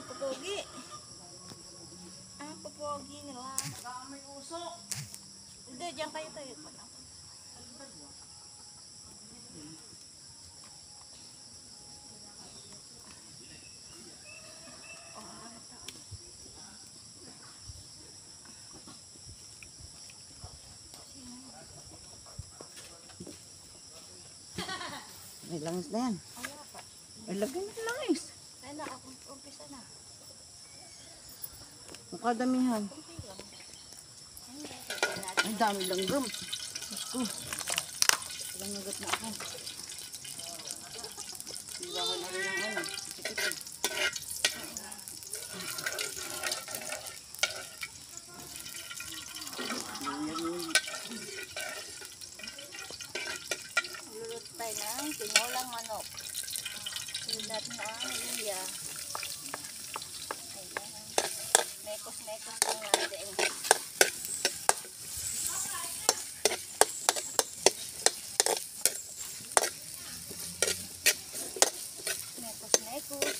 ang pupogi. Ang pupogi nila. May usok. Hindi, diyan kayo tayo. May langis na yan. Wala pa. Ay, lagyan ng langis. Ay na, umpisa na. Mukha damihan. Kunti lang. Ang dami langgam. Ilang nagat na ako. Sigawan na rin ang ano. Sikit-sikit. Luluto tayo ng tinolang manok. Sulat na ang luya. Ayan. Mekos-mekos lang natin. Mekos-mekos.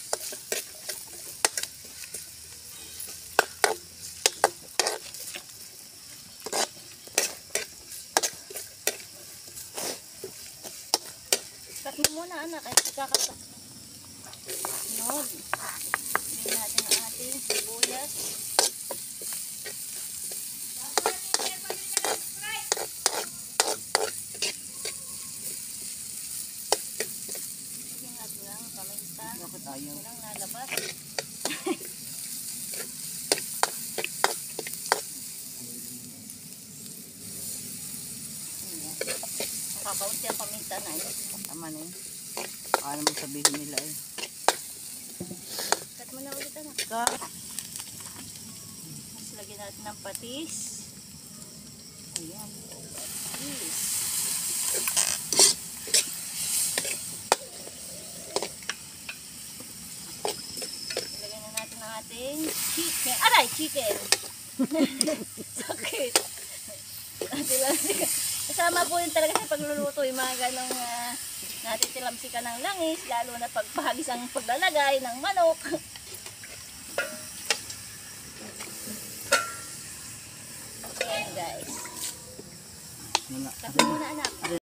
Cut mo muna anak at ikakatak. Nod. Bigyan natin ang ating sibuyas. Bigyan natin ang paminta. Bakit ayaw? Walang nalabas. Nakabawit yung paminta na yun. Tama na yun. Baka naman sabihin nila eh. Cut mo na ulit anak. Cut. Mas lagyan natin ng patis. Ayan. Patis. Lagyan na natin ang ating chicken. Aray! Chicken! Sakit! Kasama po yun talaga sa pagluluto. Yung mga ganong natitilamsikan ng langis. Lalo na pagpahagis ang paglalagay ng manok. Ayan guys. Muna. Tapos muna anak.